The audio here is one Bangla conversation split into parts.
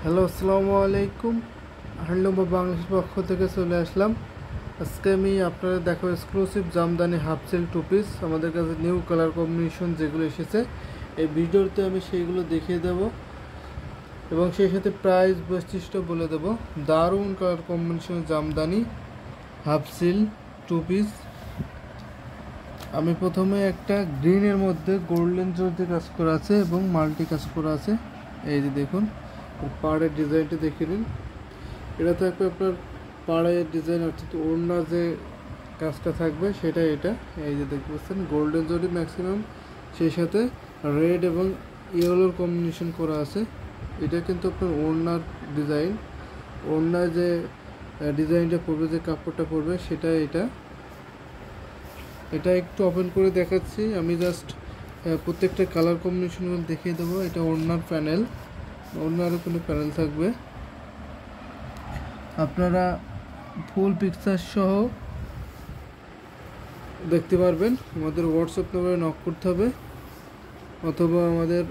হ্যালো, আসসালামু আলাইকুম। হ্যান্ডলুম অফ বাংলাদেশ পক্ষ থেকে চলে আসলাম। আজকে আমি আপনারা দেখো exclusive Jamdani half silk two piece আমাদের কাছে নিউ কালার কম্বিনেশন যেগুলো এসেছে এই ভিডিওতে আমি সেইগুলো দেখিয়ে দেব এবং সেই সাথে প্রাইস বৈশিষ্ট্য বলে দেব। দারুণ colour combination jamdani half silk two piece. আমি প্রথমে একটা গ্রিনের মধ্যে গোল্ডেন জর্জে কাজ করা আছে এবং মাল্টি কাজ করা আছে। এই যে দেখুন পাড়ের ডিজাইনটা দেখে নিন। এটা থাকবে আপনার পাড়ের ডিজাইন, অর্থাৎ ওড়না যে কাজটা থাকবে সেটা এটা। এই যে দেখতে পাচ্ছেন গোল্ডেন জরি ম্যাক্সিমাম, সেই সাথে রেড এবং ইয়েলোর কম্বিনেশন করা আছে। এটা কিন্তু আপনার ওড়নার ডিজাইন, ওড়নায় যে ডিজাইনটা পড়বে, যে কাপড়টা পড়বে সেটা এটা। এটা একটু ওপেন করে দেখাচ্ছি আমি, জাস্ট প্রত্যেকটা কালার কম্বিনেশনগুলো দেখিয়ে দেবো। এটা ওড়নার প্যানেল, অন্যারও কোনো প্যানেল থাকবে। আপনারা ফুল পিকচার সহ দেখতে পারবেন। আমাদের হোয়াটসঅ্যাপ নম্বরে নক করতে হবে, অথবা আমাদের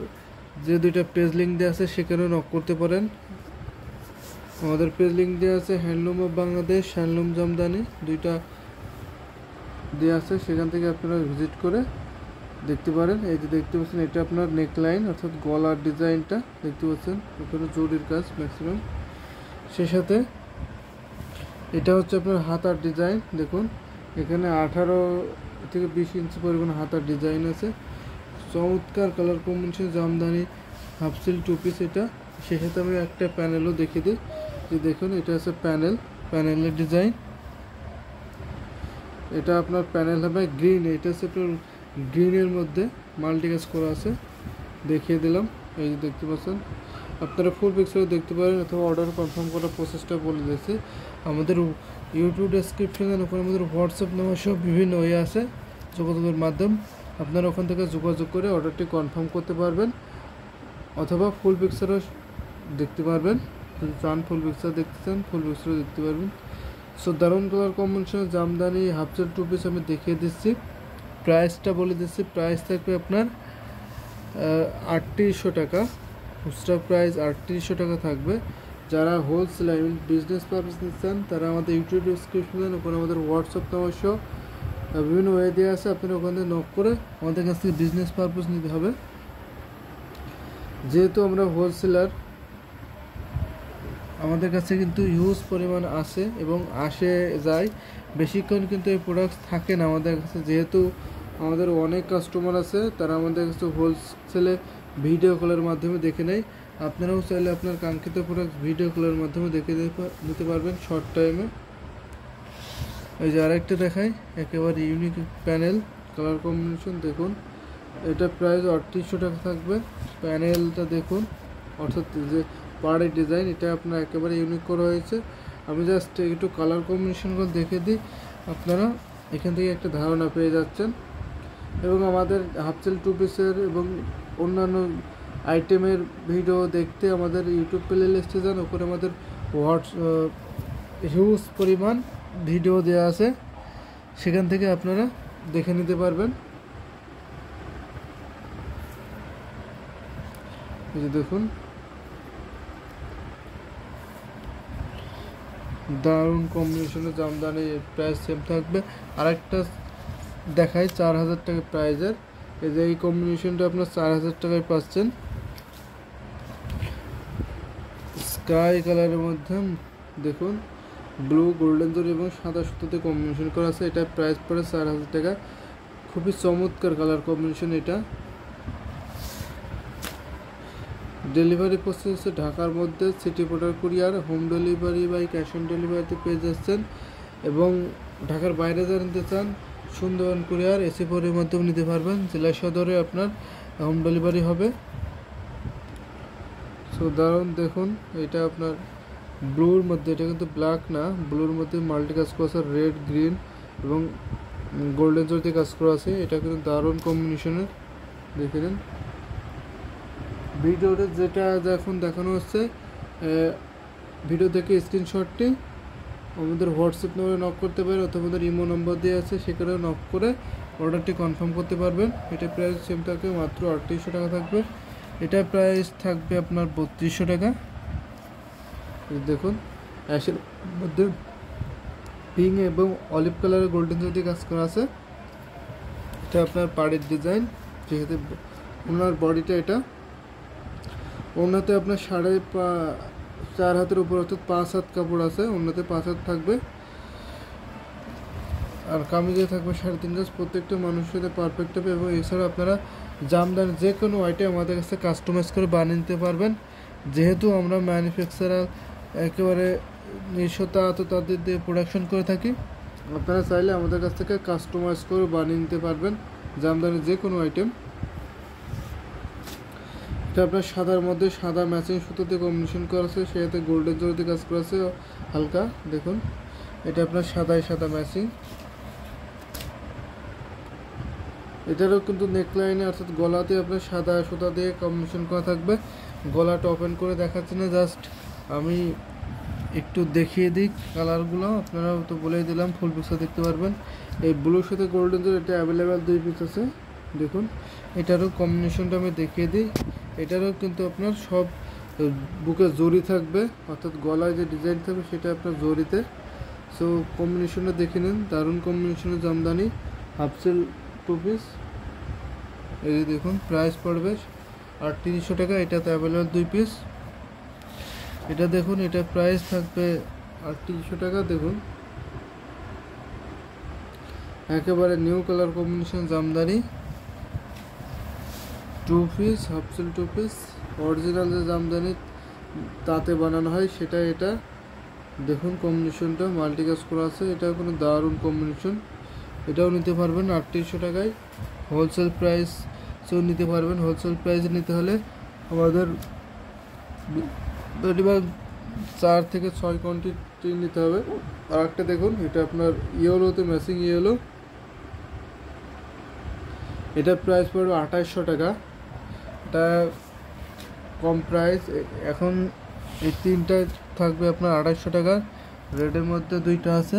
যে দুইটা পেজ লিঙ্ক দেওয়া আছে সেখানেও নক করতে পারেন। আমাদের পেজ লিঙ্ক দেওয়া আছে handloom of Bangladesh, handloom Jamdani, দুইটা দেওয়া আছে, সেখান থেকে আপনারা ভিজিট করে দেখতে পারেন। এই যে দেখতে পাচ্ছেন এটা আপনার নেকলাইন, অর্থাৎ গলার ডিজাইনটা দেখতে পাচ্ছেন, ওখানে জরির কাজ ম্যাক্সিমাম। সেই সাথে এটা হচ্ছে আপনার হাতার ডিজাইন। দেখুন এখানে 18 থেকে 20 ইঞ্চি পরিমাণ হাতার ডিজাইন আছে। চমৎকার colour combination jamdani half silk two piece এটা। সেই সাথে আমি একটা প্যানেলও দেখিয়ে দিই। যে দেখুন এটা হচ্ছে প্যানেলের ডিজাইন। এটা আপনার প্যানেল হবে গ্রিন, এটা হচ্ছে আপনার গ্রিনের মধ্যে মাল্টি কাজ করা আছে, দেখিয়ে দিলাম। এই যে দেখতে পাচ্ছেন, আপনারা ফুল পিকচারে দেখতে পারেন, অথবা অর্ডার কনফার্ম করার প্রসেসটা বলে দিয়েছি। আমাদের ইউটিউব ডেসক্রিপশনে ওখানে আমাদের হোয়াটসঅ্যাপ নাম্বার সব বিভিন্ন ওয়ে আছে যোগাযোগের মাধ্যম। আপনারা ওখান থেকে যোগাযোগ করে অর্ডারটি কনফার্ম করতে পারবেন, অথবা ফুল পিকচারও দেখতে পারবেন। যদি চান ফুল পিকচার দেখতে চান, ফুল পিকচারও দেখতে পারবেন। সো দারুণ কালার কম্বিনেশনের jamdani half silk two piece আমি দেখিয়ে দিচ্ছি। প্রাইসটা বলে দিচ্ছি, প্রাইস থাকবে আপনার 3800 টাকা। খুচরা প্রাইস 3800 টাকা থাকবে। যারা হোলসেল বিজনেস পারপাস নিচ্ছেন তারা আমাদের ইউটিউব ডিসক্রিপশনে ওখানে আমাদের হোয়াটসঅ্যাপ নাম্বার সহ বিভিন্ন ওয়ে দেওয়া আছে, আপনারা ওখানে নক করে আমাদের কাছ থেকে বিজনেস পারপাস নিতে হবে। যেহেতু আমরা হোলসেলার, আমাদের কাছে কিন্তু হিউজ পরিমাণ আছে এবং আসে যায়, বেশিক্ষণ কিন্তু এই প্রোডাক্টস থাকে না আমাদের কাছে। যেহেতু আমাদের অনেক কাস্টমার আছে, তারা আমাদের কাছে হোলসেলে ভিডিও কলের মাধ্যমে দেখে নেয়। আপনারাও চাইলে আপনার কাঙ্ক্ষিত প্রোডাক্ট ভিডিও কলের মাধ্যমে দেখে নিতে পারবেন শর্ট টাইমে। এই যে আরেকটা দেখাই, একেবারে ইউনিক প্যানেল কালার কম্বিনেশন। দেখুন এটা প্রাইস 3800 টাকা থাকবে। প্যানেলটা দেখুন, অর্থাৎ যে পাড়ের ডিজাইন, এটা আপনার একেবারে ইউনিক করা হয়েছে। আমি জাস্ট একটু কালার কম্বিনেশনগুলো দেখে দিই, আপনারা এখান থেকে একটা ধারণা পেয়ে যাচ্ছেন। এবং আমাদের হাফ সিল টু পিসের এবং অন্যান্য আইটেমের ভিডিও দেখতে আমাদের ইউটিউব প্লে লিস্টে যান, ওখানে আমাদের হিউজ পরিমাণ ভিডিও দেওয়া আছে, সেখান থেকে আপনারা দেখে নিতে পারবেন। এই যে দেখুন দারুণ কম্বিনেশনের জামদানি, প্রাইস সেম থাকবে। আরেকটা দেখাই 4000 টাকা প্রাইজের। এই যে এই কম্বিনেশনটা আপনার 4000 টাকায় পাচ্ছেন। স্কাই কালারের মধ্যে দেখুন ব্লু, গোল্ডেন জরি এবং সাদা সুতোতে কম্বিনেশন করা আছে। এটা প্রাইস পড়ে 4000 টাকা। খুবই চমৎকার কালার কম্বিনেশন এটা। ডেলিভারি প্রসেস ঢাকার মধ্যে city porter courier, home delivery by cash on ডেলিভারিতে পেয়ে যাচ্ছেন। এবং ঢাকার বাইরে যারা নিতে চান সুন্দরবন কুরিয়ার এসি ফোরের মাধ্যমে নিতে পারবেন। জেলা সদরে আপনার হোম ডেলিভারি হবে। সো দারুণ দেখুন, এটা আপনার ব্লুর মধ্যে, এটা কিন্তু ব্ল্যাক না, ব্লুর মধ্যে মাল্টি কাজ করা আছে, রেড, গ্রিন এবং গোল্ডেন জরিতে কাজ করা আছে। এটা কিন্তু দারুণ কম্বিনেশনের, দেখে নিন। ভিডিওতে যেটা এখন দেখানো হচ্ছে, ভিডিও থেকে স্ক্রিনশটটি আমাদের হোয়াটসঅ্যাপ নম্বরে নক করতে পারেন, অথবা আমাদের ইমো নম্বর দেওয়া আছে সেখানেও নক করে অর্ডারটি কনফার্ম করতে পারবেন। এটা প্রাইস সেম থাকবে, মাত্র 3800 টাকা থাকবে। এটা প্রাইস থাকবে আপনার 3200 টাকা। এই দেখুন অ্যাশের মধ্যে পিঙ্ক এবং অলিভ কালারের গোল্ডেন জরি কাজ করা আছে। এটা আপনার পাড়ের ডিজাইন, যেহেতু ওনার বডিটা এটা। ওনাতে আপনার 4.5 হাতের উপর অর্থাৎ 5 হাত কাপড় আছে, ওনাতে 5 হাত থাকবে। আর কামিজে থাকবে 3.5 গজ। প্রত্যেকটা মানুষের সাথে পারফেক্ট হবে। এবং এছাড়া আপনারা জামদানি যে কোনো আইটেম আমাদের কাছে কাস্টমাইজ করে বানিয়ে নিতে পারবেন। যেহেতু আমরা ম্যানুফ্যাকচারার একেবারে নিঃস্বতা তাদের দিয়ে প্রোডাকশন করে থাকি, আপনারা চাইলে আমাদের কাছ থেকে কাস্টমাইজ করে বানিয়ে নিতে পারবেন জামদানি যে কোনো আইটেম। এটা আপনার সাদার মধ্যে সাদা ম্যাচিং সুতোতে কম্বিনেশন করা আছে, সেটাতে গোল্ডেন জরিতে কাজ করা আছে হালকা। দেখুন এটা আপনার সাদায় সাদা ম্যাচিং। এটারও কিন্তু নেকলাইনে অর্থাৎ গলাতে আপনার সাদা সুতা দিয়ে কম্বিনেশন করা থাকবে। গলাটা ওপেন করে দেখাচ্ছি না, জাস্ট আমি একটু দেখিয়ে দিই কালারগুলো। আপনারা তো বলেই দিলাম, ফুল পিকচার দেখতে পারবেন। এই ব্লুর সাথে গোল্ডেন জরি এটা অ্যাভেলেবেল 2 পিস আছে। দেখুন এটারও কম্বিনেশনটা আমি দেখিয়ে দিই। এটারও কিন্তু আপনার সব বুকে জরি থাকবে, অর্থাৎ গলায় যে ডিজাইন থাকবে সেটা আপনার জরিতে। সো কম্বিনেশনটা দেখে নিন, দারুণ কম্বিনেশনের জামদানি হাফ সেল 2 পিস। এই যে দেখুন প্রাইস পড়বে 3800 টাকা। এটাতে অ্যাভেলেবেল 2 পিস। এটা দেখুন এটা প্রাইস থাকবে 3800 টাকা। দেখুন একেবারে new colour combination jamdani 2 piece, half sale 2 piece. Original যে জামদানি তাতে বানানো হয় সেটা এটা। দেখুন কম্বিনেশনটা মাল্টি কাজ করা আছে, এটাও কোনো দারুণ কম্বিনেশন। এটাও নিতে পারবেন 3800 টাকায়। হোলসেল প্রাইস নিতে পারবেন। হোলসেল প্রাইসে নিতে হলে আমাদের মিনিমাম 4 থেকে 6 কোয়ান্টিটি নিতে হবে। আর একটা দেখুন এটা আপনার ইয়েলোতে ম্যাচিং ইয়েলো, এটা প্রাইস পড়বে 2800 টাকা। এটা কম প্রাইস। এখন এই 3টা থাকবে আপনার 2800 টাকা। রেডের মধ্যে 2টা আছে,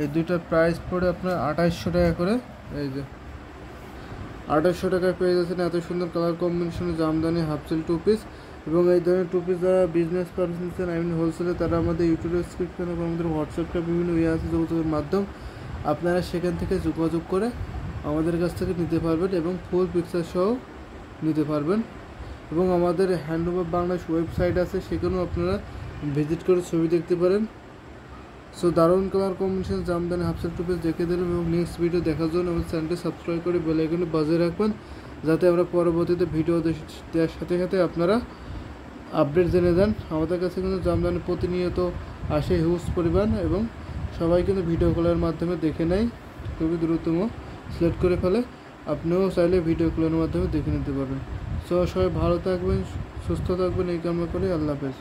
এই 2টার প্রাইস পড়ে আপনার 2800 টাকা করে। এই যে 2800 টাকায় পেয়ে যাচ্ছেন এত সুন্দর কালার কম্বিনেশনের জামদানি হাফ সেল 2 পিস। এবং এই ধরনের 2 পিস যারা বিজনেস পারসন হোলসেলে, তারা আমাদের ইউটিউব ডিসক্রিপশন এবং আমাদের হোয়াটসঅ্যাপটা বিভিন্ন আছে যোগাযোগের মাধ্যম, আপনারা সেখান থেকে যোগাযোগ করে আমাদের কাছ থেকে নিতে পারবেন এবং ফুল পিকচার সহ নিতে পারবেন। এবং আমাদের হ্যান্ডলুম অফ বাংলাদেশ ওয়েবসাইট আছে, সেখানেও আপনারা ভিজিট করে ছবি দেখতে পারেন। সো দারুণ colour combination jamdani half sale 2 piece দেখে দিলাম। এবং নেক্সট ভিডিও দেখার জন্য আমাদের চ্যানেলটি সাবস্ক্রাইব করে বেল আইকনে বাজিয়ে রাখবেন, যাতে আমরা পরবর্তীতে ভিডিও দেওয়ার সাথে সাথে আপনারা আপডেট জেনে যান। আমাদের কাছে কিন্তু জামদানি প্রতিনিয়ত আসে হিউজ পরিমাণ, এবং সবাই কিন্তু ভিডিও কলের মাধ্যমে দেখে নেয়, খুবই দ্রুততম সিলেক্ট করে ফেলে। আপনিও চাইলে ভিডিও কলের মাধ্যমে দেখে নিতে পারবেন। সো সবাই ভালো থাকবেন, সুস্থ থাকবেন, এই কামনা করি। আল্লাহ হাফেজ।